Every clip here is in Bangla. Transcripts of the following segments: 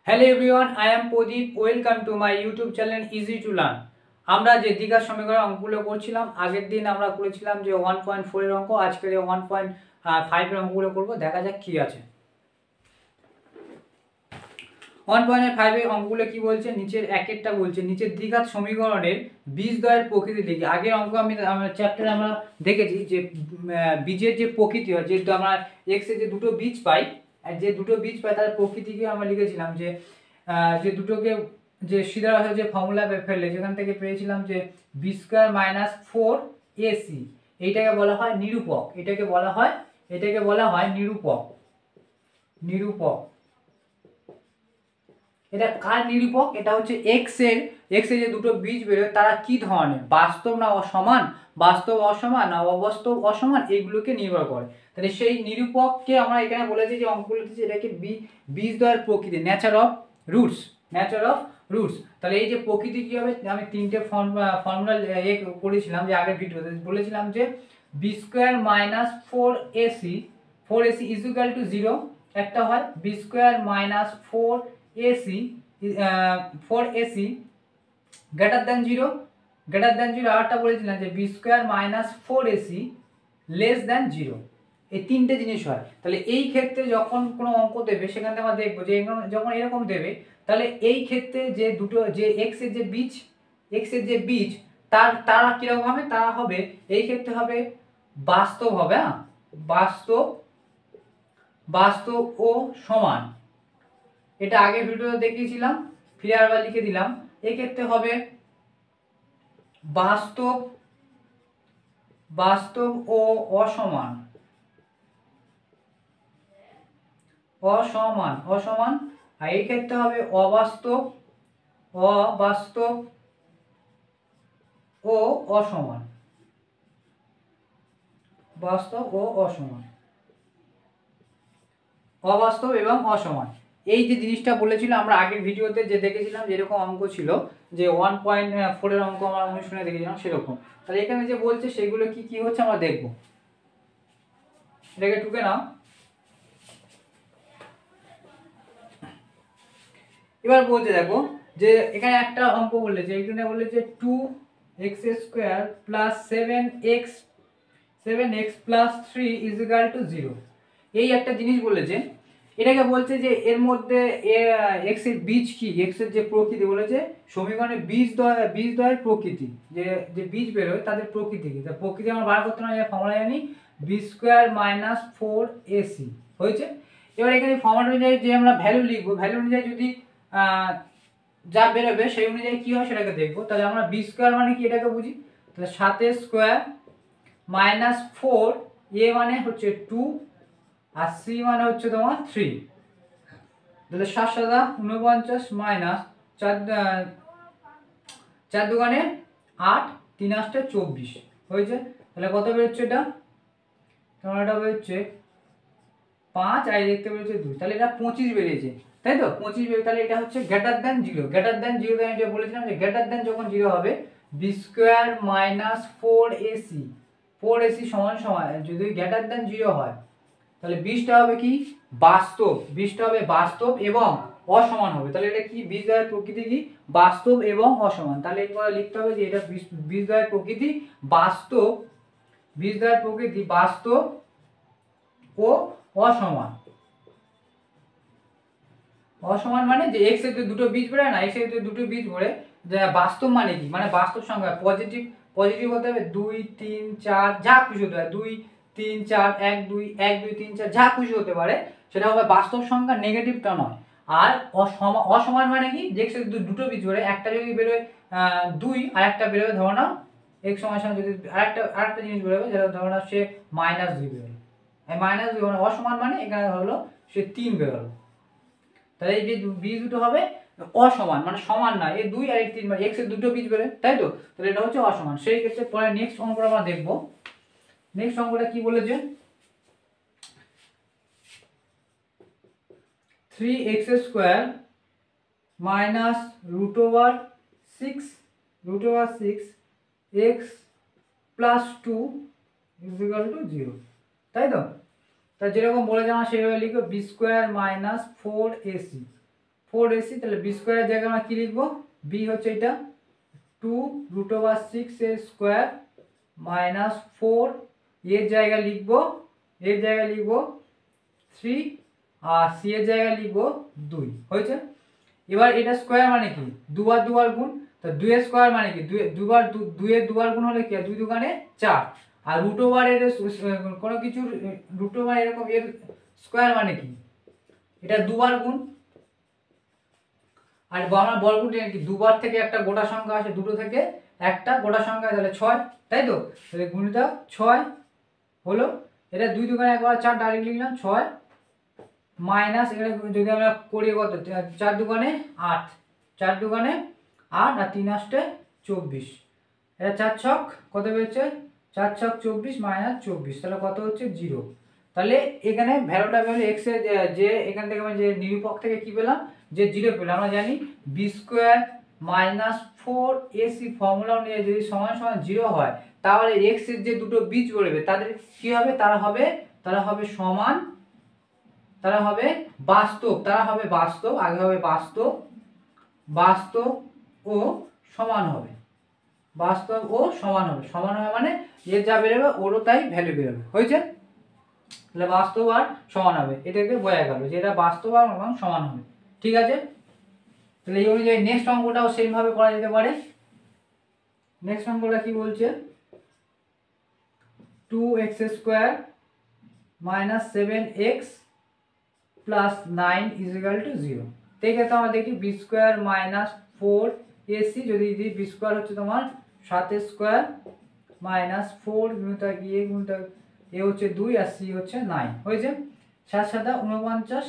Hello everyone, I am Pradeep. Welcome to my YouTube channel easy to learn. আমরা যে দ্বিঘাত সমীকরণ অঙ্কগুলো করছিলাম, আগের দিন আমরা করেছিলাম যে 1.4 এর অঙ্ক, আজকে 1.5 এর অঙ্কগুলো করবো। দেখা যাক কি আছে। 1.5 এর অঙ্কগুলো কি বলছে, নিচের একেরটা বলছে নিচের দ্বিঘাত সমীকরণের বীজদ্বয়ের প্রকৃতি লিখি। আগের অঙ্ক আমরা চ্যাপ্টারে আমরা দেখেছি যে বীজের যে প্রকৃতি হয়, যেহেতু আমরা এক্স এর যে দুটো বীজ পাই, আর যে দুটো বীজ পাই তার প্রকৃতিকে আমরা লিখেছিলাম যে যে দুটোকে যে সিদ্ধান্ত যে ফর্মুলা ফেললে যেখান থেকে পেয়েছিলাম যে বি স্কোয়ার মাইনাস 4ac, এইটাকে বলা হয় নিরূপক। এটাকে বলা হয় নিরূপক। এটা কার নিরূপক? এটা হচ্ছে এক্স এর যে দুটো বীজ বেরোয় তারা কি ধরনের, বাস্তব না অসমান, বাস্তব অসমান না অবাস্তব অসমান, এইগুলোকে নির্ভর করে। তাহলে সেই নিরূপককে আমরা এখানে বলেছি যে অঙ্কগুলোতে এটাকে বীজদ্বয়ের প্রকৃতি, নেচার অফ রুটস। তাহলে এই যে প্রকৃতি কি হবে, আমি তিনটে ফর্মুলা করেছিলাম যে আগের ভিডিওতে বলেছিলাম যে b square minus 4ac is equal to 0 একটা হয়, b square minus 4ac greater than 0 আরটা বলেছিলাম যে b square minus 4ac less than 0। এই তিনটে জিনিস হয়। তাহলে এই ক্ষেত্রে যখন কোনো অঙ্ক দেবে সেখানে আমরা দেখবো যে যখন এরকম দেবে, তাহলে এই ক্ষেত্রে যে দুটো যে এক্স এর যে বীজ তারা কিরকম হবে, তারা হবে এই ক্ষেত্রে হবে বাস্তব হবে, বাস্তব ও সমান। এটা আগে ভিডিওতে দেখিয়েছিলাম, ফিরে আবার লিখে দিলাম। এক্ষেত্রে হবে বাস্তব ও অসমান, আর এই ক্ষেত্রে হবে অবাস্তব ও অসমান, অবাস্তব এবং অসমান। এই যে জিনিসটা বলেছিল আমরা আগের ভিডিওতে যে দেখেছিলাম, যেরকম অঙ্ক ছিল যে 1.4 এর অঙ্ক আমরা অনুশীলনে দেখেছিলাম সেরকম। তাহলে এখানে যে বলছে সেগুলো কি কি হচ্ছে আমরা দেখব। এটাকে টুকে নাও। এবার বলছে দেখো যে এখানে একটা অঙ্ক বলেছে, এখানে বলেছে 2x² plus 7x plus 3 is equal to 0। এই একটা জিনিস বলেছে। এটাকে বলছে যে এর মধ্যে এক্স এর বীজ কি, এক্স এর যে প্রকৃতি বলেছে সমীকরণে বীজদ্বয়ের প্রকৃতি, যে বীজ বেরোয় তাদের প্রকৃতি কি, তার প্রকৃতি আমরা বার করতে না, ফর্মুলা জানি বি স্কোয়ার মাইনাস 4ac হয়েছে। এবার এখানে ফর্মুলা অনুযায়ী যে আমরা ভ্যালু লিখবো, ভ্যালু অনুযায়ী যদি যা বেরোবে সেই অনুযায়ী কি হয় সেটাকে দেখবো। তাহলে আমরা বি স্কোয়ার মানে কি এটাকে বুঝি, তাহলে 7 স্কোয়ার মাইনাস 4, এ মানে হচ্ছে 2 আর সি মানে হচ্ছে তোমার 3। তাহলে 7 7 49 মাইনাস 4 দুগুণে 8, 3 8 24 হয়েছে। তাহলে কত বেরোচ্ছে এটা, তোমার এটা বেরোচ্ছে 5, আর দেখতে বেরোচ্ছে 2, তাহলে এটা 25 বেরিয়েছে, তাই তো 25 বেরিয়ে। তাহলে এটা হচ্ছে গ্রেটার দ্যান 0। আমি যে বলেছিলাম যে গ্রেটার দ্যান যখন 0 হবে বি স্কোয়ার মাইনাস 4ac সমান যদি গ্রেটার দ্যান 0 হয় তাহলে বীজটা হবে কি বাস্তব এবং অসমান হবে। তাহলে এটা কি বীজদ্বয়ের প্রকৃতি কি, বাস্তব এবং অসমান। তাহলে এরপরে লিখতে হবে যে এটা বীজদ্বয়ের প্রকৃতি বাস্তব ও অসমান মানে যে এক্স এর যে দুটো বীজ বেরোয় না, এক্স এর যে দুটো বীজ বেরোয়, যে বাস্তব মানে কি, মানে বাস্তব সংখ্যা পজিটিভ হতে হবে 2 3 4 যা খুশি হতে পারে, 2 3 4 1 2 1 2 3 4 যা খুশি হতে পারে, সেটা হবে বাস্তব সংখ্যা, নেগেটিভটা নয়। আর অসমান মানে কি, যে এক্স এর দুটো বীজ বেরোয়, একটা যদি বেরোয় 2 আর একটা বেরোবে ধরো না এক্স সমান যদি আরেকটা জিনিস বেরোবে যেটা ধরো না সে -2 বেরোবে, এই -2 মানে অসমান মানে এখানে হলো সে 3 বেরোলো। তাহলে এই যে বীজ দুটো হবে অসমান, মানে সমান না, এই 2 আর এই 3 মানে এক্স এর দুটো বীজ বেরোয়, তাই তো। তাহলে এটা হচ্ছে অসমান। সেই ক্ষেত্রে পরে নেক্সট অঙ্কটা আমরা দেখব। নেক্সট অঙ্কটা কি বলেছে, 3x² minus √6 x plus 2 is equal to 0, তাই তো। তা যেরকম বলেছে আমরা সেভাবে লিখবো b square minus 4ac 4ac, তাহলে বি স্কোয়ারের জায়গায় আমরা কি লিখবো, বি হচ্ছে এটা 2√6a স্কোয়ার মাইনাস 4, এর জায়গায় লিখবো 3, আর সি এর জায়গায় লিখবো 2। হয়েছে? এবার এটা স্কোয়ার মানে কি, দুবার গুণ, তো 2 এর স্কোয়ার মানে কি 2 এর দুবার গুণ হলে কি 2 দুগুণে 4, আর রুট ওভার এর কোনো কিছু রুট ওভার এরকম এর স্কোয়ার মানে কি এটা দুবার গুণ, আর আমরা বর্গমূল কি দুবার থেকে একটা গোটা সংখ্যা আসে, দুটো থেকে একটা গোটা সংখ্যা, তাহলে 6, তাই তো? তাহলে গুণিত 6 হলো, এটা 2 দুগুণে 1 4 ডাইরেক্ট লিখলাম 6 মাইনাস, এখানে যদি আমরা করি কত 4 দুগুণে 8, 4 দুগুণে 8 আর 3 8 24, এটা 4 ছক কত হচ্ছে 4 ছক 24 মাইনাস 24, তাহলে কত হচ্ছে 0। তাহলে এখানে ভ্যালুটা হলো x এর যে এখান থেকে আমরা যে নিরূপক থেকে কি পেলাম যে 0 পেলাম। আমরা জানি B square minus 4ac formula অনুযায়ী যদি সমান সমান 0 হয় তাহলে x এর যে দুটো বীজ বেরোবে তাদের কি হবে, তারা হবে সমান, তারা হবে বাস্তব, আগে হবে বাস্তব ও সমান হবে, সমান হবে মানে এর যা বেরোবে ওরও তাই ভ্যালু বেরোবে। হয়েছে? তাহলে বাস্তব আর সমান হবে, এটাকে বোঝা গেল যে এটা বাস্তব আর সমান হবে। ঠিক আছে? তাহলে এই অনুযায়ী নেক্সট অঙ্কটাও সেম ভাবে করা যেতে পারে। নেক্সট অঙ্কটা কি বলছে, 2x square minus 7x plus 9 is equal to 0। তো এই ক্ষেত্রে আমরা দেখি বি স্কোয়ার মাইনাস 4ac, যদি বি স্কোয়ার হচ্ছে তোমার 7 স্কোয়ার মাইনাস 4 গুণিত এ গুণিত এ হচ্ছে 2 আর সি হচ্ছে 9। হয়েছে? 7 7 49, 7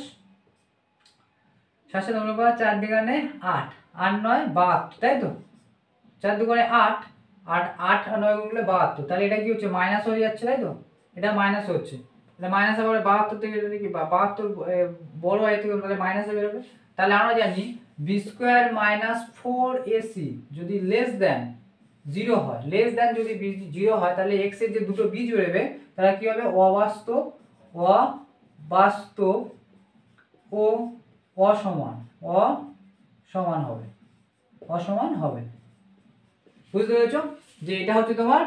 7 49, 4 দুগুণে 8, 8 9 72, তাই তো? 4 দুগুণে 8, 8 8 আর 9 গুণ করলে 72, তাহলে এটা কি হচ্ছে মাইনাস হয়ে যাচ্ছে, তাই তো? এটা মাইনাস হচ্ছে, তাহলে মাইনাস আবার 72 থেকে এটা কি 72 বড় হয় থেকে তাহলে মাইনাসে বেরোবে। তাহলে আমরা জানি বি স্কোয়ার মাইনাস 4ac যদি লেস দেন 0 হয়, যদি 0 হয় তাহলে x এর যে দুটো বীজ বেরোবে তারা কি হবে, অবাস্তব ও অসমান হবে। বুঝতে পেরেছো যে এটা হচ্ছে তোমার,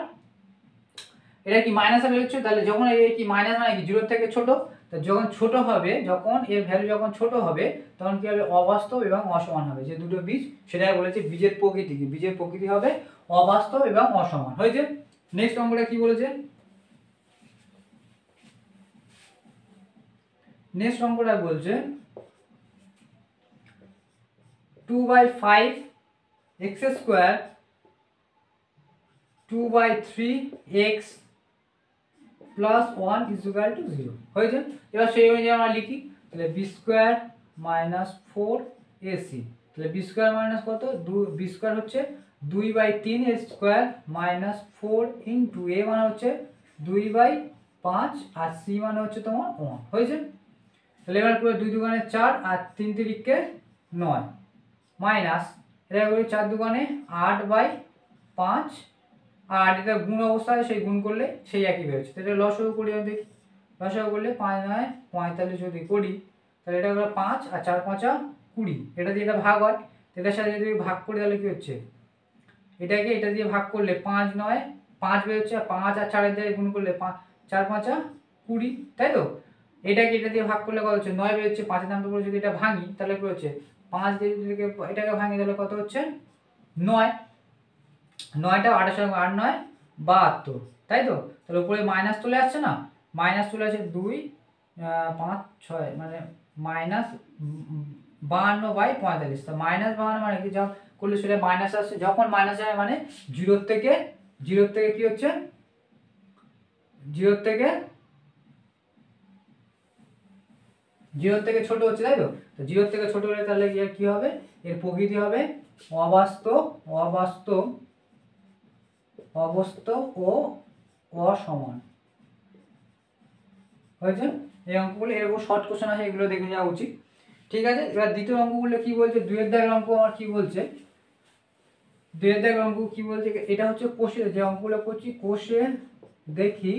এটা কি মাইনাসে বেরোচ্ছে, তাহলে যখন এই কি মাইনাস মানে কি 0 থেকে ছোট, তো যখন ছোট হবে, যখন এর ভ্যালু যখন ছোট হবে তখন কি হবে, অবাস্তব এবং অসমান হবে। যে দুটো বীজ সেটাই বলেছে বীজের প্রকৃতি কি, বীজের প্রকৃতি হবে অবাস্তব এবং অসমান। হয়েছে? নেক্সট অঙ্কটা কি বলেছে, নেক্সট অঙ্কটা বলছে 2/5 x square 2/3x plus 1 equal to 0। হয়েছে? এবার সেই অনুযায়ী আমরা লিখি, তাহলে বি স্কোয়ার মাইনাস 4ac, তাহলে বি স্কোয়ার মাইনাস কত, বি স্কোয়ার হচ্ছে 2/3 স্কোয়ার মাইনাস 4 ইন্টু এ মানে হচ্ছে 2/5 আর সি মানে হচ্ছে তোমার 1। হয়েছে? তাহলে এবার পুরো 2 দুগুণে 4 আর 3 তিরিকে 9 মাইনাস এটা করি 4 দুগুণে 8/5, আর এটা গুণ অবস্থায় সেই গুণ করলে সেই একই বেরোচ্ছে। তো এটা লসাগু করি, আমি দেখি লসাগু করলে 5 9 45 যদি করি তাহলে এটা হলো 5 আর 4 5 20, এটা দিয়ে এটা ভাগ হয়, এটার সাথে যদি ভাগ করি তাহলে কি হচ্ছে, এটাকে এটা দিয়ে ভাগ করলে 5 9 5 বেরোচ্ছে, আর 5 আর 4 দিয়ে গুণ করলে 4 5 20, তাই তো? এটাকে এটা দিয়ে ভাগ করলে কত হচ্ছে 9 বেরোচ্ছে, 5 এর দামটা যদি এটা ভাঙি তাহলে কি হচ্ছে 5 দিয়ে যদি এটাকে ভাঙি তাহলে কত হচ্ছে 9, 9টা 8 এর সঙ্গে 8 9 72, তাই তো? তাহলে উপরে মাইনাস চলে আসছে না, মাইনাস চলে আসে 2 5 6 মানে মাইনাস 52/45। তো মাইনাস 52 মানে কি, যখন করলে সেটা মাইনাস আসছে, যখন মাইনাস হয় মানে 0 থেকে কি হচ্ছে 0 থেকে ছোট হচ্ছে, তাই তো? তো 0 থেকে ছোট হলে তাহলে কি হবে, এর প্রকৃতি হবে অবাস্তব ও অসমান। হয়েছে? এই অঙ্কগুলো এরকম শর্ট কোশ্চেন আছে, এগুলো দেখে যাওয়া উচিত। ঠিক আছে? এবার দ্বিতীয় অঙ্কগুলো কি বলছে, 2 এর দাগের অঙ্ক আমার কি বলছে, 2 এর দাগের অঙ্ক কি বলছে, এটা হচ্ছে কোষে যে অঙ্কগুলো করছি, কোষে দেখি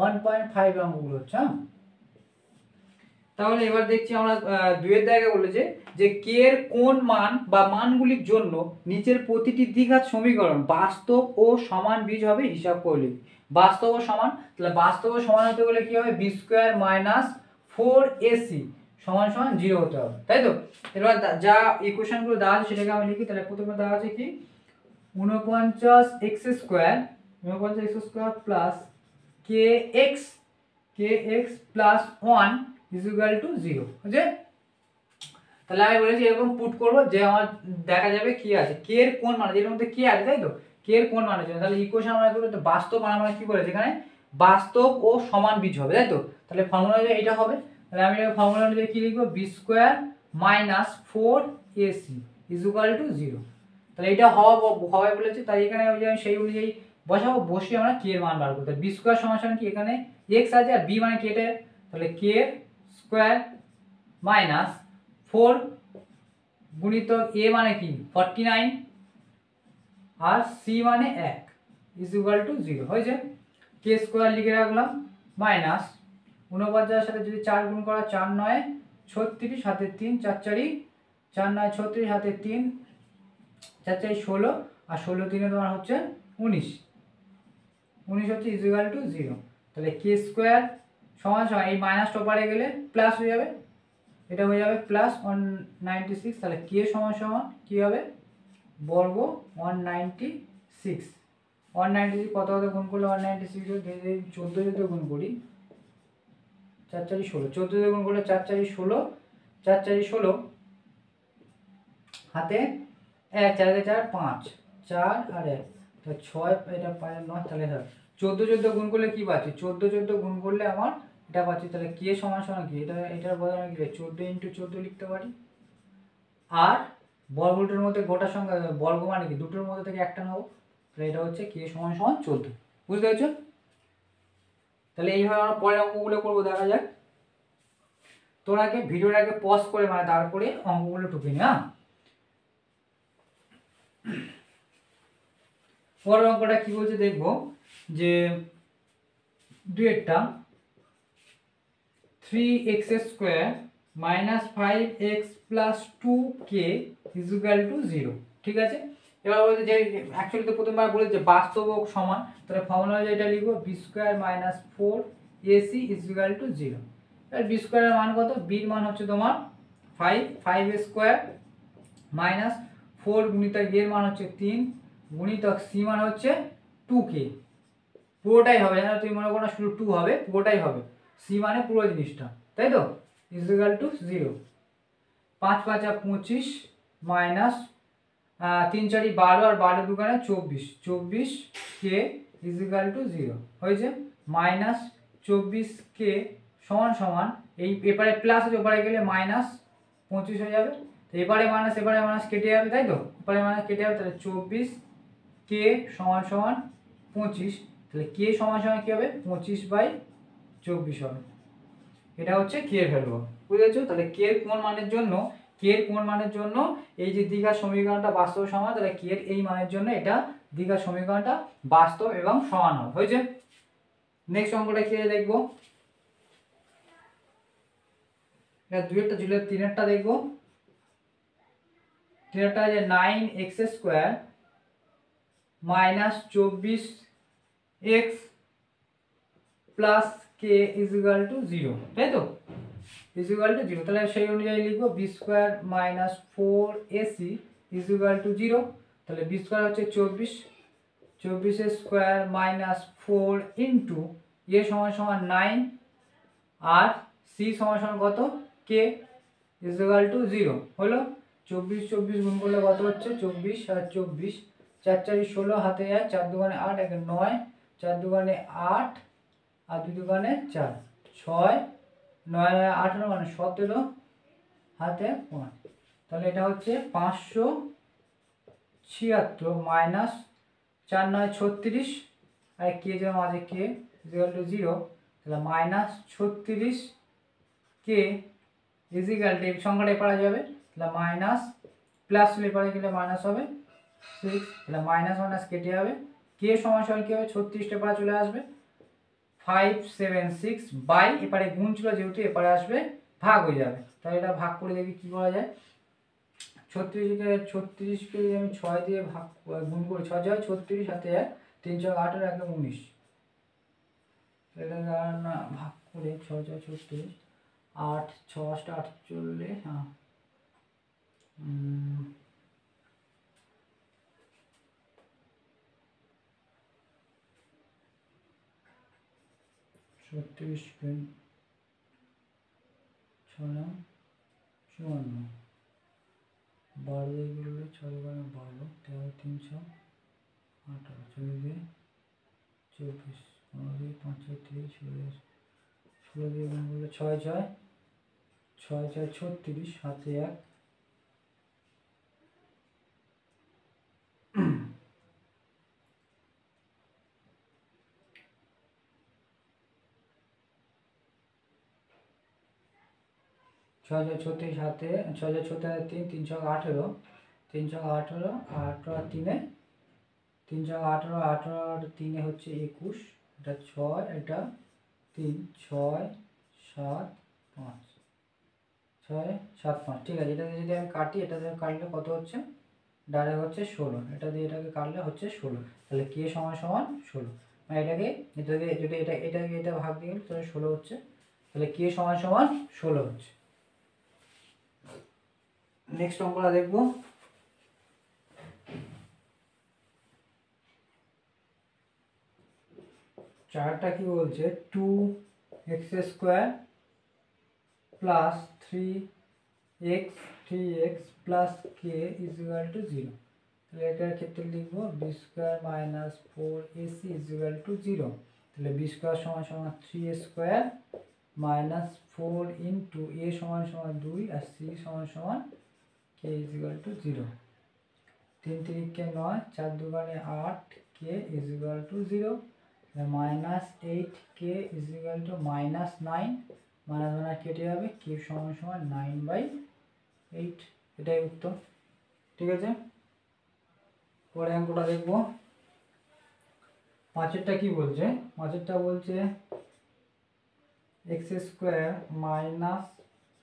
1.5 অঙ্কগুলো হচ্ছে। তাহলে এবার দেখছি আমরা দুইয়ের জায়গায় বলেছে যে কে এর কোন মান বা মানগুলির জন্য নিচের প্রতিটি দ্বিঘাত সমীকরণ বাস্তব ও সমান বীজ হবে হিসাব করলে। বাস্তব ও সমান, তাহলে বাস্তব ও সমান হতে গেলে কি হবে, বি স্কোয়ার মাইনাস 4ac সমান সমান 0 হতে হবে, তাই তো। এবার যা ইকুয়েশনগুলো দেওয়া আছে সেটাকে আমি লিখি। তাহলে প্রথমে দেওয়া আছে কি 49x² plus kx plus 1 equal to 0, বুঝলে। তাহলে আমি বলেছি এরকম পুট করবো যে আমার দেখা যাবে কি আছে, কে এর কোন মান, এর মধ্যে কে আছে তাই তো, কে এর কোন মানের জন্য। তাহলে ইকুয়েশন আমরা করবো তো বাস্তব মান, আমরা কি বলেছি এখানে বাস্তব ও সমান বীজ হবে, তাই তো। তাহলে ফর্মুলা অনুযায়ী এটা হবে। তাহলে আমি ফর্মুলা অনুযায়ী কি লিখবো, b square minus 4ac equal to 0। তাহলে এটা হবে বলেছে, তাই এখানে সেই অনুযায়ী বসাবো, বসিয়ে আমরা কে এর মান বার করতে। বি স্কোয়ার সমান সমান কি, এখানে এক্স আছে আর বি মানে কেটে, তাহলে কে স্কোয়ার মাইনাস 4 গুণিতক এ মানে কি 49 আর সি মানে 1 ইকুয়াল টু 0 হয়েছে। কে স্কোয়ার লিখে রাখলাম মাইনাস 49 সাথে যদি 4 গুণ করা 4 9 36 হাতে 3 4 4 4 9 36 হাতে 3 4 4 16 আর 16 3 তোমার হচ্ছে 19 হচ্ছে ইকুয়াল টু 0। তাহলে কে স্কোয়ার সমান সমান এই মাইনাসটা ওপারে গেলে প্লাস হয়ে যাবে, এটা হয়ে যাবে প্লাস 196। তাহলে কে সমান সমান কি হবে, বর্গ 196। 196 কত হতে গুণ করলে 196 14 যদি গুণ করি 4 4 16, 14 দিয়ে গুণ করলে 4 4 16, 4 4 16 হাতে 1 4 4 5 4 আর 1 তো 6, এটা 5 9, তাহলে 14 গুণ করলে কি পাচ্ছি, 14 গুণ করলে আমার এটা পাচ্ছি। তাহলে কে সমান সমান কি, এটার বদলে কি 14 × 14 লিখতে পারি। আর বর্গটার মধ্যে গোটা সংখ্যা বর্গ মানে কি দুটোর মধ্যে থেকে একটা নেবো, তাহলে এটা হচ্ছে কে সমান সমান 14, বুঝতে পেরেছো। তাহলে এইভাবে আমরা পরের অঙ্কগুলো করবো, দেখা যাক। তোরা আগে ভিডিওটাকে পজ করে মানে তারপরে অঙ্কগুলো টুকে নি। হ্যাঁ, পরের অঙ্কটা কি বলছে দেখবো, যে দুইটা 3x² minus 5x plus 2k equal to 0, ঠিক আছে। এবার বলছে যে অ্যাকচুয়ালি তো প্রথমবার বলে যে বাস্তব ও সমান, তাহলে ফর্মুলা যেটা লিখবো b square minus 4ac equal to 0। এবার বি স্কোয়ারের মান কত, বির মান হচ্ছে তোমার 5 স্কোয়ার মাইনাস 4 গুণিতক এর মান হচ্ছে 3 গুণিতক সি মান হচ্ছে 2k, পুরোটাই হবে, জানো তুমি মনে করো না শুধু 2 হবে, পুরোটাই হবে, সি মানে পুরো জিনিসটা, তাই তো, ইকুয়াল টু 0। 5 5 25 মাইনাস 3 4 12 আর 12 দুগুণে 24 কে ইকুয়াল টু 0 হয়েছে। মাইনাস 24 কে সমান সমান এই এপারে প্লাস আছে ওপারে গেলে মাইনাস 25 হয়ে যাবে, তো এপারে মাইনাস কেটে যাবে, তাই তো, এপারে মাইনাস কেটে যাবে। তাহলে 24 কে সমান সমান 25, তাহলে কে সমান সমান কি হবে 25/24 হবে। এটা হচ্ছে কে এর ভ্যালু, বুঝেছো। তাহলে কে এর কোন মানের জন্য এই যে দ্বিঘাত সমীকরণটা বাস্তব সমান, তাহলে কে এর এই মানের জন্য এটা দ্বিঘাত সমীকরণটা বাস্তব এবং সমান হবে, হয়েছে। নেক্সট অঙ্কটা কি দেখবো, এটা দুইটা ছিল, তিনেরটা দেখবো। তিনেরটা যে 9x² minus 24x plus K equal to 0, তাই তো, ইকুয়াল টু 0। তাহলে সেই অনুযায়ী লিখবো b square minus 4ac equal to 0। তাহলে বি স্কোয়ার হচ্ছে 24 স্কোয়ার মাইনাস 4 ইন্টু এ সমান সমান 9 আর সি সমান সমান কত কে ইকুয়াল টু 0 হলো। 24 গুণ করলে কত হচ্ছে 24 আর 24 4 4 16 হাতে 1 4 দুগুণে 8 1 9 4 দুগুণে 8 আর 2 দুগুণে 4 6 9 18 মানে 17 হাতে 5, তাহলে এটা হচ্ছে 576 মাইনাস 4 9 36 আর কে যে মাঝে কে ইকুয়াল টু 0, তাহলে মাইনাস 36 কে ইকুয়াল টু এই সংখ্যাটা এপারে যাবে, তাহলে মাইনাস প্লাস এপারে গেলে মাইনাস হবে 6, তাহলে মাইনাস মাইনাস কেটে যাবে, কে সমান সমান কি হবে 36 এপারে চলে আসবে 576 বাই এপারে গুণ ছিল যেহেতু এপারে আসবে ভাগ হয়ে যাবে। তাহলে এটা ভাগ করে দেখি কী করা যায়। 36কে যদি আমি 6 দিয়ে গুণ করি, 6 যায় 36, হাতে 1, 3 6 18, 1 19, এটা না ভাগ করে 6 যায় 36, 8 6 8 48, হ্যাঁ 36 গুণ 6 9 54, 12 দিয়ে গুণলে 6 12, 13 3 6 18, 24 দিয়ে 24, 15 দিয়ে 5 6 30, 16 দিয়ে গুণ করলে 6 6 6 6 36, হাতে 1, 6 6 36, হাতে 6 6 36 হাতে 3 3 6 18, 3 6 18, 18 আর 3 3 6 18, 18 আর 3 হচ্ছে 21, এটা 6, এটা 3 6 7 5, 6 7 5, ঠিক আছে। এটা যদি আমি কাটি, এটা দিয়ে কাটলে কত হচ্ছে, ডাইরেক্ট হচ্ছে 16, এটা দিয়ে এটাকে কাটলে হচ্ছে 16, তাহলে কে সমান সমান 16, মানে এটাকে এটা দিয়ে যদি এটা ভাগ দিয়ে গেলে তাহলে 16 হচ্ছে, তাহলে কে সমান সমান 16 হচ্ছে। নেক্সট অঙ্কটা দেখবো। চারটা কি বলছে, 2x² plus 3x plus k equal to 0। তাহলে এটার ক্ষেত্রে লিখবো b² minus 4ac equal to 0। তাহলে b² সমান সমান 3a² মাইনাস 4 ইন্টু a সমান সমান 2 আর c সমান সমান k ইকুয়াল টু 0। 3 3 কে 9, 4 দুগুণে 8, k equal to 0। Minus 8k equal to minus 9, minus কেটে যাবে, k সমান সমান 9/8, এটাই উত্তর। ঠিক আছে, পরে অঙ্কটা দেখবো। পাঁচেরটা কি বলছে, পাঁচেরটা বলছে x² minus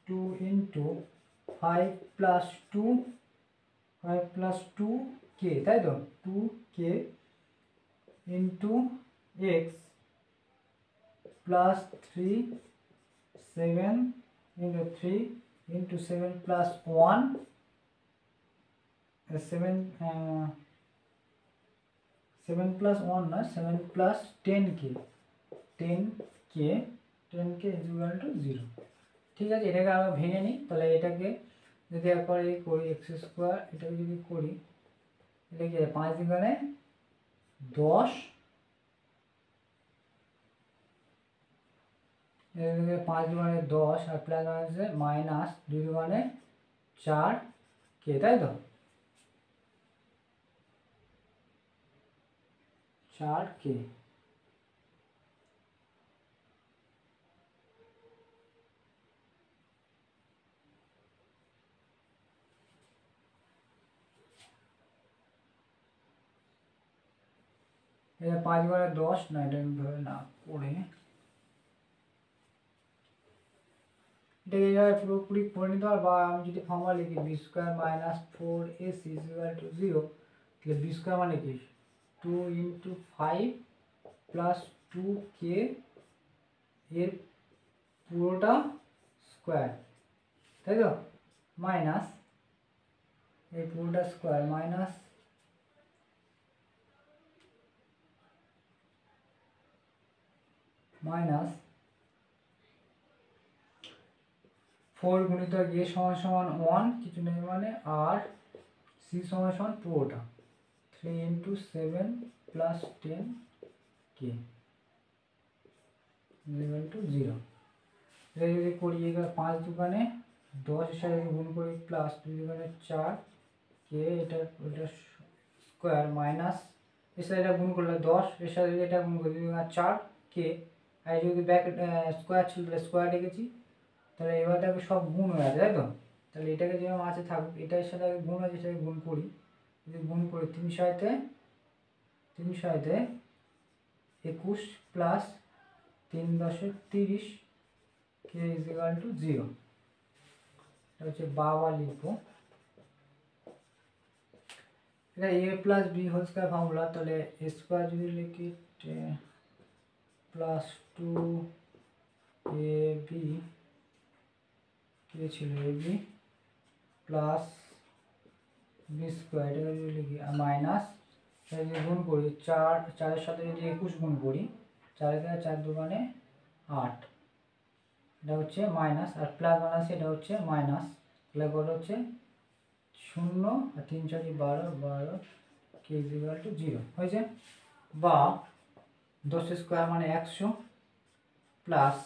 2 into 5 plus 2k, তাই তো, 2k into x plus 3 7 into 3 into 7 plus 1 7 plus 1 না, 7 প্লাস 10k ইকুয়াল টু 0। ঠিক আছে, এটাকে আমরা ভেঙে নিই। তাহলে এটাকে যদি একবার করি x², এটাকে যদি করি, এটা কি 5 দুগুণে 10, 5 দুগুণে 10 আর প্লাস মাইনাসে মাইনাস 2 দুগুণে 4k, তাই তো, 4k। এটা 5 দুগুণে 10 না, এটা ভাবে না করে এটাকে এইভাবে পুরোপুরি করে নিতে হবে, বা আমি যদি ফর্মুলা লিখি b² minus 4ac equal to 0, তাহলে b² মানে কি 2 ইন্টু 5 প্লাস 2k এর পুরোটা স্কোয়ার, তাই তো, মাইনাস এই পুরোটা স্কোয়ার মাইনাস 4 গুণিতক a সমান সমান 1, কিছু নেই মানে, আর c সমান সমান পুরোটা 3 into 7 plus 10k equal to 0। এটা যদি করি, এবার 5 দুগুণে 10 এর সাথে গুণ করি, প্লাস 2 দুগুণে 4k, এটা স্কোয়ার মাইনাস এর সাথে এটা গুণ করলে 10, এর সাথে এটা গুণ করি 2 দুগুণে 4k, আর যদি ব্যাক স্কোয়ার ছিল তাহলে স্কোয়ার রেখেছি, তাহলে এবার দেখো সব গুণ হয়ে আছে, তাই তো। তাহলে এটাকে যেমন আছে থাকুক, এটার সাথে গুণ আছে, সেটাকে গুণ করি, যদি গুণ করি 3 সাথে 21 প্লাস 3 10 30 k ইকুয়াল টু 0। হচ্ছে বাবা লিখবো। এটা a plus b whole square formula, তাহলে a স্কয়ার যদি লিখি প্লাস 2ab কি ছিল ab প্লাস বি স্কয়ার, এটা যদি লিখি আর মাইনাস যদি গুণ করি 4 এর সাথে যদি 21 গুণ করি 4 এর 4 দুগুণে 8, এটা হচ্ছে মাইনাস, আর প্লাস মাইনাস এটা হচ্ছে মাইনাস, তাহলে কত হচ্ছে 0 আর 3 4 12 কে ইকুয়াল টু 0 হয়েছে। বা 10 স্কয়ার মানে 100 প্লাস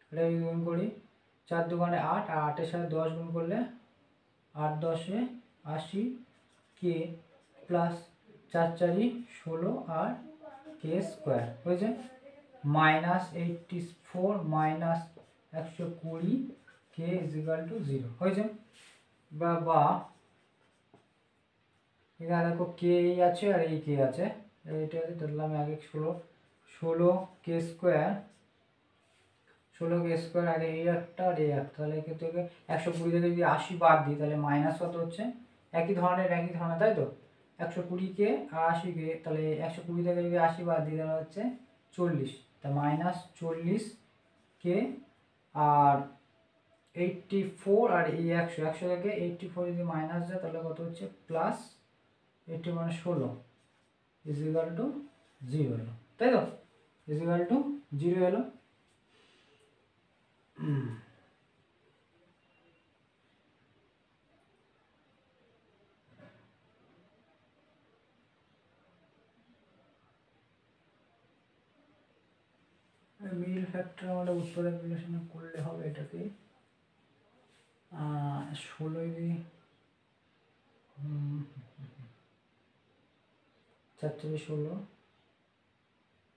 এটা যদি গুণ করি 4 দুগুণে 8 আর 8 এর সাথে 10 গুণ করলে 8 10 80 কে প্লাস 4 4 16 আর কে স্কয়ার হয়েছে। Minus 84 minus 120 K equal to 0 হয়েছে। বা এখানে দেখো কে আছে আর এই কে আছে, এইটা ধরলাম আগে 16 কে স্কয়ার, 16 কে স্কয়ার আগে এই একটা আর এই একটা, তাহলে এক্ষেত্রে 120 থেকে যদি 80 বাদ দিই তাহলে মাইনাস কত হচ্ছে, একই ধরনের তাই তো, 120 কে আর 80 কে, তাহলে 120 থেকে যদি 80 বাদ দিই তাহলে হচ্ছে 40, তা মাইনাস 40 কে আর 84 আর এই 100 থেকে 84 যদি মাইনাস যায় তাহলে কত হচ্ছে প্লাস 80 মানে 16 ইজ ইকুয়াল টু 0 এলো, তাই তো, ইজ ইকুয়াল টু 0 এলো। মিডল ফ্যাক্টর আমরা উত্তরে বিবেচনা করলে হবে এটাকে 16 4 4 16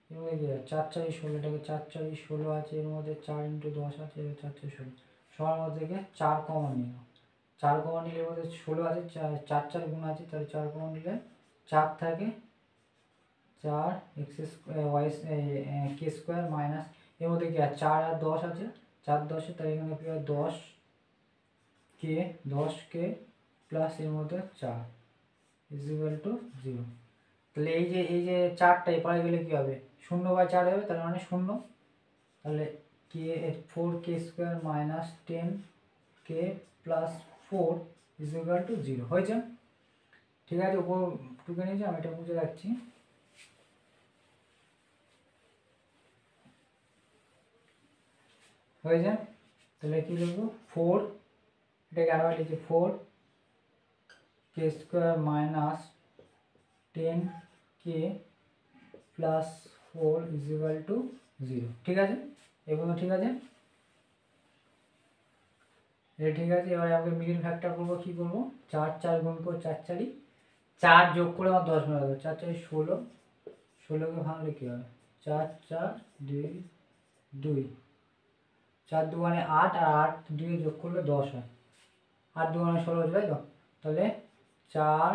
এর মধ্যে 4 4 16, এটাকে 4 4 16 আছে, এর মধ্যে 4 × 10 আছে, 4 4 16 সবার মধ্যে থেকে 4 কমন নিল, 4 কমন নিলে এর মধ্যে 16 আছে, 4 4 গুণ আছে, তাহলে 4 কমন নিলে 4 থাকে 4 x স্কয়ার y কে স্কয়ার মাইনাস এর মধ্যে কি আছে 4 আর 10 আছে, 4 10 তাহলে এখানে কি হয় 10 কে প্লাস এর মধ্যে 4 ইজ ইকুয়াল টু 0। তাহলে এই যে 4টা এপারে গেলে কি হবে 0/4 হবে, তার মানে 0, তাহলে k 4 k square minus 10 k plus 4 is equal to 0 হয়েছে। ঠিক আছে, উপর টুকে নিয়েছি, আমি এটা বুঝে রাখছি। হয়েছে, তাহলে কি লিখবো 4, এটাকে আবার লিখছি 4 k square minus 10 k plus 4 is equal to 0। ঠিক আছে, এগুলো ঠিক আছে, এটা ঠিক আছে। এবারে আমাকে মিডল ফ্যাক্টর করবো, কি করবো 4 4 গুণ করে 4 4 4 যোগ করে আমার 10 মিলে যাবে, 4 4 16, 16কে ভাঙলে কি হবে 4 4 2 2, 4 দুগুণে 8 আর 8 2 যোগ করলে 10 হয়, 8 দুগুণে 16 হচ্ছে, তাই তো, তাহলে 4,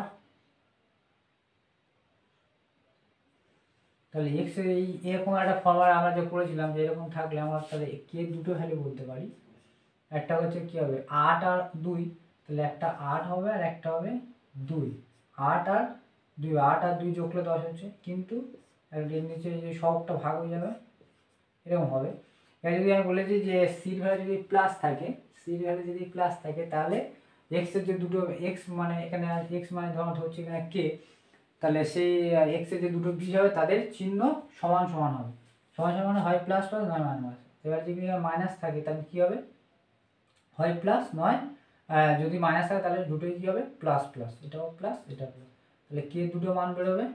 তাহলে এক্স এই এরকম একটা ফর্মুলা আমরা যে করেছিলাম যে এরকম থাকলে আমরা তাহলে কে দুটো ভ্যালু বলতে পারি, একটা হচ্ছে কি হবে 8 আর 2, তাহলে একটা 8 হবে আর একটা হবে 2, 8 আর 2, 8 আর 2 যোগ করলে 10 হচ্ছে, কিন্তু এর নিচে যে সবটা ভাগ হয়ে যাবে এরকম হবে। এবার যদি আমি বলেছি যে সির ভ্যালু যদি প্লাস থাকে, তাহলে এক্স এর যে দুটো এক্স মানে এখানে এক্স মানে ধরছি এখানে কে, তাহলে সেই এক্স এর যে দুটো বীজ হবে তাদের চিহ্ন সমান সমান হবে, সমান সমান হয় প্লাস প্লাস নয় মাইনাস। এবার যদি মাইনাস থাকে তাহলে কি হবে হয় প্লাস নয়, যদি মাইনাস থাকে তাহলে দুটোই কি হবে প্লাস প্লাস, এটাও প্লাস এটা প্লাস, তাহলে কে দুটো মান বেরোবে,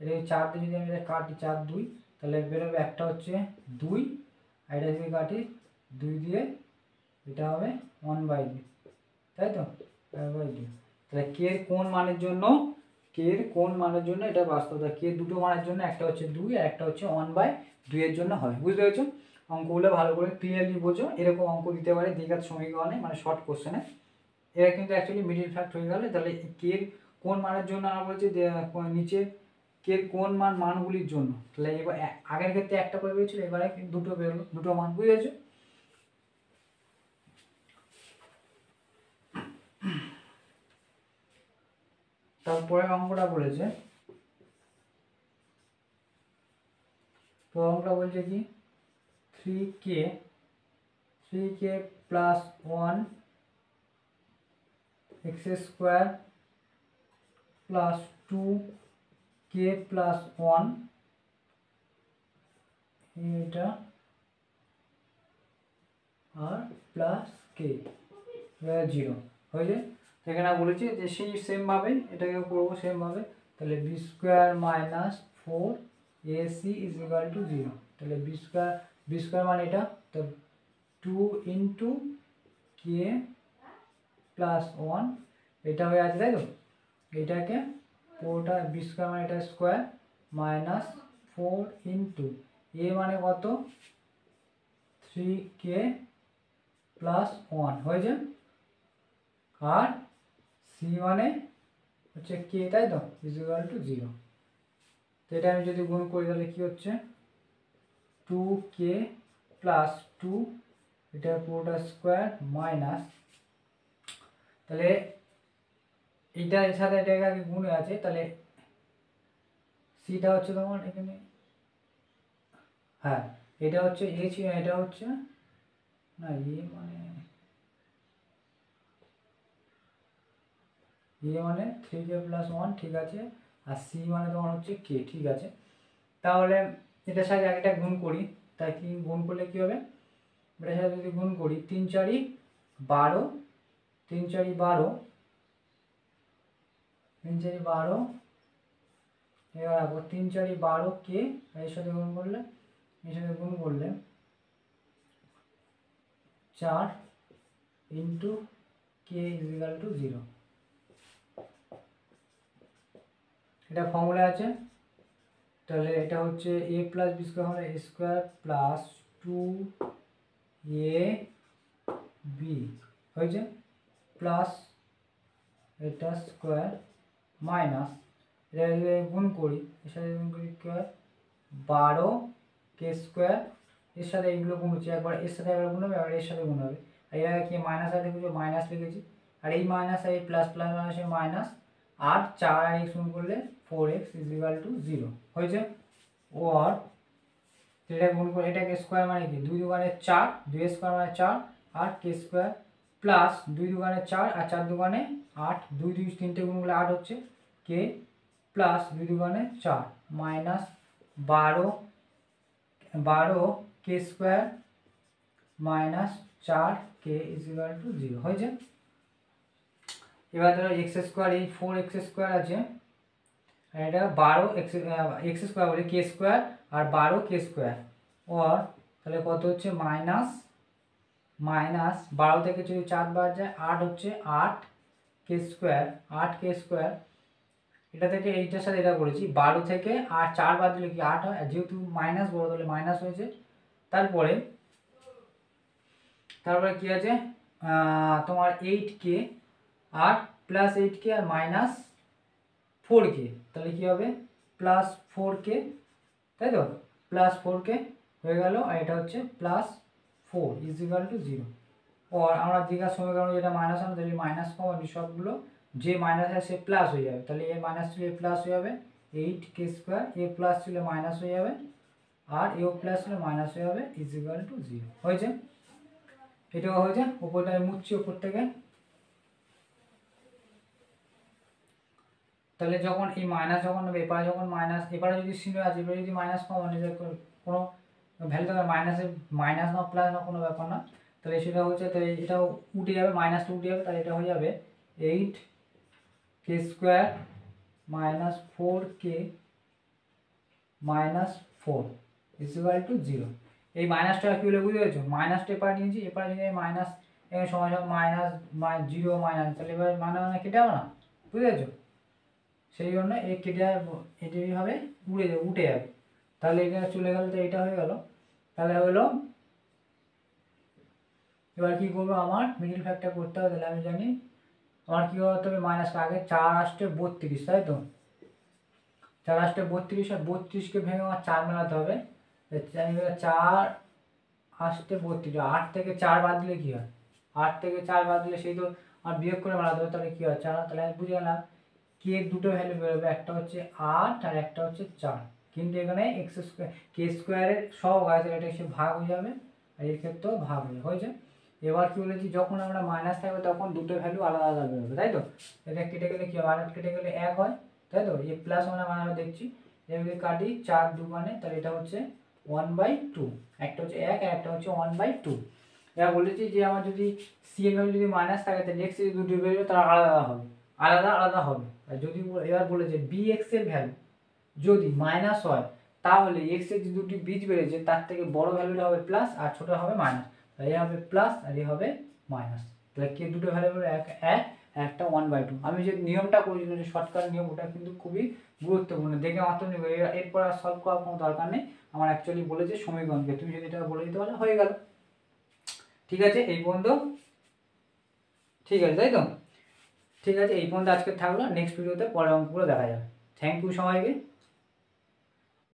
এটা 4 দিয়ে যদি আমি এটা কাটি 4 2, তাহলে বেরোবে একটা হচ্ছে 2 আর এটা যদি কাটি 2 দিয়ে এটা হবে 1/2, তাই তো 1/2। তাহলে কে এর কোন মানের জন্য এটা বাস্তবতা, কে দুটো মানের জন্য একটা হচ্ছে 2 আর একটা হচ্ছে 1/2 এর জন্য হয়। বুঝতে পেরেছো? অঙ্কগুলো ভালো করে ক্লিয়ারলি বোঝো, এরকম অঙ্ক দিতে পারে দ্বিঘাত সমীকরণে মানে শর্ট কোশ্চেনে, এরা কিন্তু অ্যাকচুয়ালি মিডল ফ্যাক্ট হয়ে গেলে, তাহলে কে কোন মানের জন্য আমরা বলছি যে নিচে কে কোন মানগুলির জন্য, তাহলে এবার আগের ক্ষেত্রে একটা করে বেরিয়েছিল, এবারে দুটো বেরোলো, দুটো মান, বুঝেছো? তারপরে অঙ্কটা বলেছে, তো অঙ্কটা বলছে কি 3k plus 1 x square plus 2k plus 1 এটা আর প্লাস কে 0 হয়েছে। এখানে বলেছি যে সেই সেমভাবে এটাকে করবো সেমভাবে, তাহলে b square minus 4ac is equal to 0। তাহলে বি স্কোয়ার মানে এটা, তো 2 ইন্টু কে প্লাস 1 এটা হয়ে আছে, তাই তো। এটাকে পুরোটা বি স্কোয়ার মানে এটা স্কোয়ার মাইনাস 4 ইন্টু এ মানে কত 3k প্লাস 1 হয়েছে, আর সি মানে হচ্ছে কে, তাই তো, ইজ ইকুয়াল টু 0। তো এটা আমি যদি গুণ করি তাহলে কি হচ্ছে 2k প্লাস 2 এটা পুরোটা স্কোয়ার মাইনাস, তাহলে এইটা এর সাথে এটাকে আগে গুণে আছে, তাহলে সিটা হচ্ছে তোমার এখানে, হ্যাঁ এটা হচ্ছে এ ছিল, এটা হচ্ছে না এ মানে 3k প্লাস 1 ঠিক আছে, আর সি মানে তোমার হচ্ছে কে, ঠিক আছে। তাহলে এটার সাথে একটা গুণ করি, তাই কি গুণ করলে কি হবে, এটার সাথে যদি গুণ করি 3 4 12 3 4 12 3 4 12 এবার 3 4 12 কে এর সাথে গুণ করলে 4 into K is equal to 0। এটা ফর্মুলা আছে, তাহলে এটা হচ্ছে এ প্লাস বি স্কোয়ার হলে এ স্কোয়ার প্লাস 2 এ বি হয়েছে, প্লাস এটা স্কোয়ার মাইনাস এটা যদি গুণ করি এর সাথে গুণ করি কি হয় 12 কে স্কোয়ার, এর সাথে এইগুলো গুণ হচ্ছে, একবার এর সাথে একবার গুণ হবে, আর এর সাথে গুণ হবে, আর এর আগে কি মাইনাস আছে দেখেছো, মাইনাস লিখেছি, আর এই মাইনাস আর এই প্লাস প্লাস মাইনাসে মাইনাস, আর 4 আর x গুণ করলে 4x ইজ ইকুয়াল টু 0 হয়েছে। ওর এটা গুণ করে এটাকে স্কোয়ার মানে কি 2 দুগুণে 4, 2 স্কোয়ার মানে 4 আর কে স্কোয়ার প্লাস 2 দুগুণে 4 আর 4 দুগুণে 8, 2 2 তিনটে গুণ করলে 8 হচ্ছে, কে প্লাস 2 দুগুণে 4 minus 12 K square minus 4 K is equal to 0 হয়েছে। এবার ধরো এক্স স্কোয়ার, এই 4x স্কোয়ার আছে, এটা 12 এক্স স্কোয়ার বলে কে স্কোয়ার আর 12 কে স্কোয়ার, ওর তাহলে কত হচ্ছে মাইনাস 12 থেকে যদি 4 বার যায় 8 হচ্ছে 8 কে স্কোয়ার, 8 কে স্কোয়ার, এটা থেকে এইটার সাথে এটা করেছি 12 থেকে আর 4 বাদ দিলে কি 8 হয়, যেহেতু মাইনাস বড় তাহলে মাইনাস হয়েছে। তারপরে কি আছে তোমার 8k আর প্লাস 8k আর মাইনাস 4k, তাহলে কি হবে প্লাস 4k, তাই তো, প্লাস 4k হয়ে গেল, আর এটা হচ্ছে প্লাস 4 ইজ ইকুয়াল টু 0। আর আমরা দীঘার সমীকরণ যেটা মাইনাস আনো, তাহলে মাইনাস কমানি সবগুলো যে মাইনাস আছে সে প্লাস হয়ে যাবে, তাহলে এ মাইনাস ছিল এ প্লাস হয়ে যাবে, 8k স্কোয়ার এ প্লাস ছিল মাইনাস হয়ে যাবে, আর এও প্লাস ছিল মাইনাস হয়ে যাবে ইজ ইকুয়াল টু 0 হয়েছে। এটাও হয়েছে, উপরটা মুছছি উপর থেকে, তাহলে যখন এই মাইনাস যখন হবে এপারে যখন মাইনাস, এপারে যদি শূন্য আছে এবারে যদি মাইনাস কমন কোনো ভ্যালু থাকে মাইনাসের, মাইনাস না প্লাস না কোনো ব্যাপার না, তাহলে সেটা হচ্ছে, তাহলে এটাও উঠে যাবে, মাইনাসটা উঠে যাবে, তাহলে এটা হয়ে যাবে 8k square minus 4k minus 4 is equal to 0। এই মাইনাসটা কি হলো বুঝতে পেরেছো, মাইনাসটা এপারে নিয়েছি, এপারে যদি মাইনাস সময় মাইনাস 0 মাইনাস, তাহলে এবার মাইনাস মানে কেটে যাবে না, বুঝতে পেরেছো, সেই জন্য এই কেটে এটা এইভাবে উঠে যাবে, তাহলে এখানে চলে গেল, তো এটা হয়ে গেল। তাহলে হলো এবার কি করবো, আমার মিডিল ফ্যাক্টর করতে হবে, তাহলে আমি জানি আমার কী করতে হবে, মাইনাসটা আগে 4 8 32, তাই তো, 4 8 32 আর 32কে ভেঙে আমার 4 মেলাতে হবে, 4 8 32, 8 থেকে 4 বাদ দিলে কী হয়, 8 থেকে 4 বাদ দিলে সেই তো আর বিয়োগ করে মেলাতে হবে, তাহলে কী হয় 4, তাহলে আমি বুঝে গেলাম কে এর দুটো ভ্যালু বেরোবে, একটা হচ্ছে 8 আর একটা হচ্ছে 4, কিন্তু এখানে এক্স স্কোয়ার কে স্কোয়ারের সব আছে, এটা এসে ভাগ হয়ে যাবে আর এর ক্ষেত্রেও ভাগ হয়েছে। এবার কি বলেছি, যখন আমরা মাইনাস থাকবে তখন দুটো ভ্যালু আলাদা আলাদা বেরোবে, তাই তো? এটা কেটে গেলে কি হবে, আর কেটে গেলে 1 হয়, তাই তো? এ প্লাস আমরা দেখছি, এর যদি কাটি 4 2 মানে, তাহলে এটা হচ্ছে 1/2, একটা হচ্ছে 1 আর একটা হচ্ছে 1/2। এবার বলেছি যে আমার যদি সি এর ভ্যালু যদি মাইনাস থাকে তাহলে এক্স যদি দুটো বেরোবে তারা আলাদা হবে, আলাদা আলাদা হবে। আর যদি এবার বলেছে বি এক্স এর ভ্যালু যদি মাইনাস হয় তাহলে এক্স এর যে দুটি বীজ বেড়েছে তার থেকে বড় ভ্যালুটা হবে প্লাস আর ছোট হবে মাইনাস, তাই এ হবে প্লাস আর এ হবে মাইনাস। তাহলে কে দুটো ভ্যালু হবে, এক একটা 1/2। আমি যে নিয়মটা করেছিলাম যে শর্টকাট নিয়ম, ওটা কিন্তু খুবই গুরুত্বপূর্ণ, দেখে মাত্র নিবে, এরপর আর সলভ করার কোনো দরকার নেই। আমার অ্যাকচুয়ালি বলেছে সমীকরণকে, তুমি যদি এটা বলে দিতে পারো হয়ে গেল। ঠিক আছে এই পর্যন্ত, ঠিক আছে তাই তো? ঠিক আছে এই পর্যন্ত আজকে থাকলো, নেক্সট ভিডিওতে পরের অঙ্কগুলো দেখা যাবে। থ্যাংক ইউ সবাইকে।